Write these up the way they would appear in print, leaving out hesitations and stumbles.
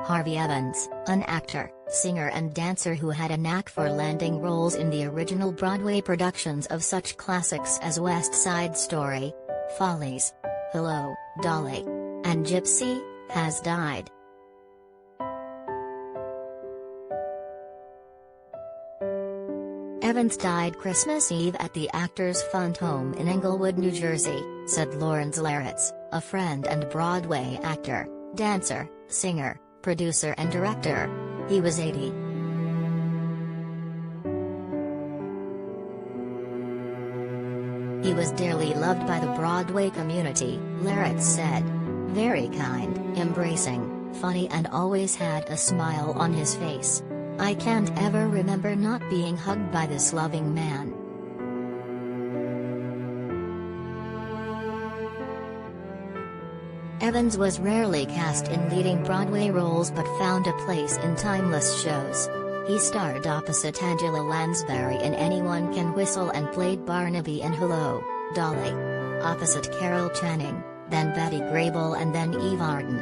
Harvey Evans, an actor, singer and dancer who had a knack for landing roles in the original Broadway productions of such classics as West Side Story, Follies, Hello, Dolly, and Gypsy, has died. Evans died Christmas Eve at the Actors Fund home in Englewood, New Jersey, said Lawrence Leritz, a friend and Broadway actor, dancer, singer, producer and director. He was 80. He was dearly loved by the Broadway community, Leritz said. Very kind, embracing, funny and always had a smile on his face. I can't ever remember not being hugged by this loving man. Evans was rarely cast in leading Broadway roles but found a place in timeless shows. He starred opposite Angela Lansbury in Anyone Can Whistle and played Barnaby in Hello, Dolly. Opposite Carol Channing, then Betty Grable and then Eve Arden.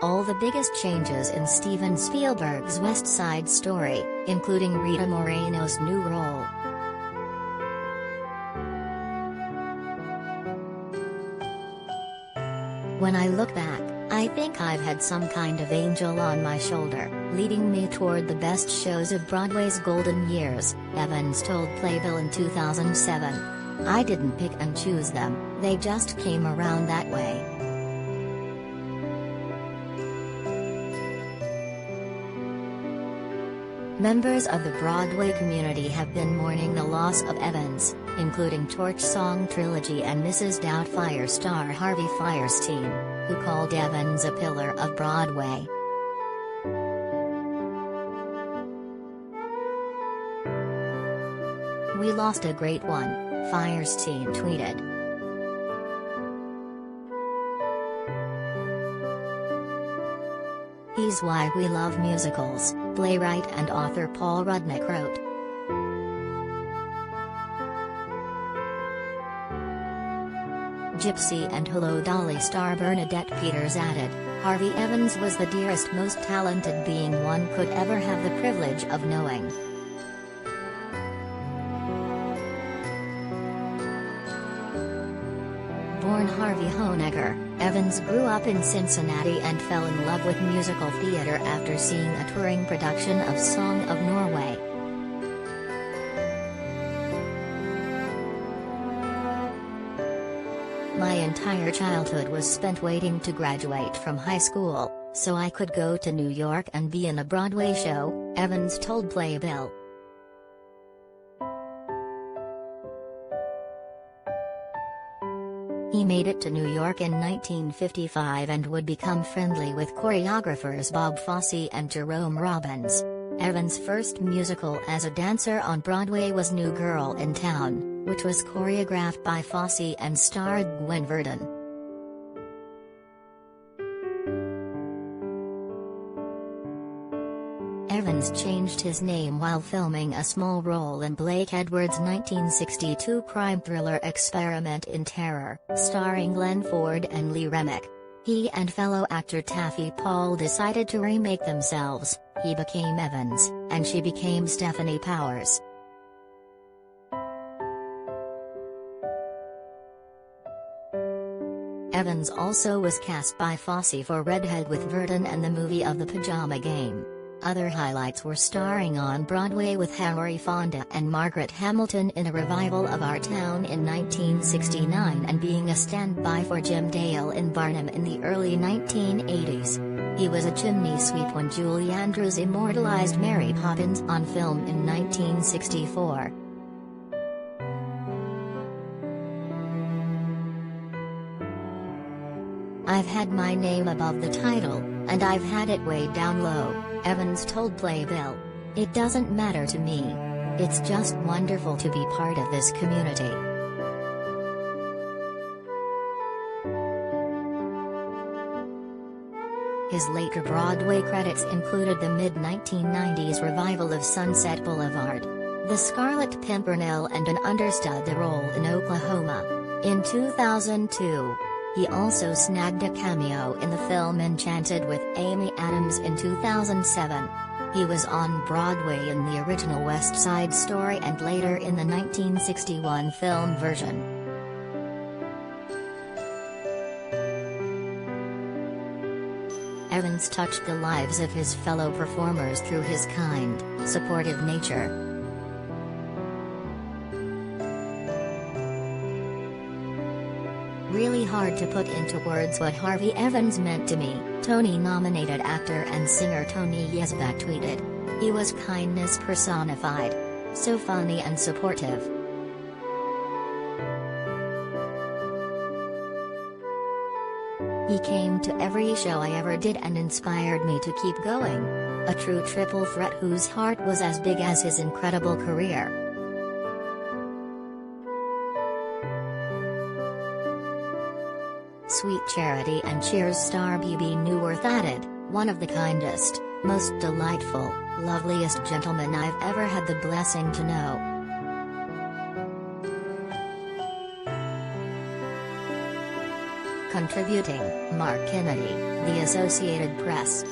All the biggest changes in Steven Spielberg's West Side Story, including Rita Moreno's new role. When I look back, I think I've had some kind of angel on my shoulder, leading me toward the best shows of Broadway's golden years, Evans told Playbill in 2007. I didn't pick and choose them, they just came around that way. Members of the Broadway community have been mourning the loss of Evans, including Torch Song Trilogy and Mrs. Doubtfire star Harvey Fierstein, who called Evans a pillar of Broadway. "We lost a great one," Fierstein tweeted. "He's why we love musicals," playwright and author Paul Rudnick wrote. Gypsy and Hello, Dolly star Bernadette Peters added, "Harvey Evans was the dearest, most talented being one could ever have the privilege of knowing." Born Harvey Honegger, Evans grew up in Cincinnati and fell in love with musical theater after seeing a touring production of Song of Norway. "My entire childhood was spent waiting to graduate from high school, so I could go to New York and be in a Broadway show," Evans told Playbill. He made it to New York in 1955 and would become friendly with choreographers Bob Fosse and Jerome Robbins. Evans' first musical as a dancer on Broadway was New Girl in Town, which was choreographed by Fosse and starred Gwen Verdon. Evans changed his name while filming a small role in Blake Edwards' 1962 crime thriller Experiment in Terror, starring Glenn Ford and Lee Remick. He and fellow actor Taffy Paul decided to remake themselves. He became Evans, and she became Stephanie Powers. Evans also was cast by Fosse for Redhead with Verdon and the movie of the Pajama Game. Other highlights were starring on Broadway with Henry Fonda and Margaret Hamilton in a revival of Our Town in 1969 and being a standby for Jim Dale in Barnum in the early 1980s. He was a chimney sweep when Julie Andrews immortalized Mary Poppins on film in 1964. "I've had my name above the title, and I've had it way down low," Evans told Playbill. "It doesn't matter to me. It's just wonderful to be part of this community." His later Broadway credits included the mid-1990s revival of Sunset Boulevard, The Scarlet Pimpernel and an understudy role in Oklahoma. In 2002, he also snagged a cameo in the film Enchanted with Amy Adams in 2007. He was on Broadway in the original West Side Story and later in the 1961 film version. Evans touched the lives of his fellow performers through his kind, supportive nature. "Really hard to put into words what Harvey Evans meant to me," Tony-nominated actor and singer Tony Yesbeck tweeted. "He was kindness personified. So funny and supportive. He came to every show I ever did and inspired me to keep going. A true triple threat whose heart was as big as his incredible career." Sweet Charity and Cheers star Bebe Neuwirth added, "One of the kindest, most delightful, loveliest gentlemen I've ever had the blessing to know." Contributing, Mark Kennedy, The Associated Press.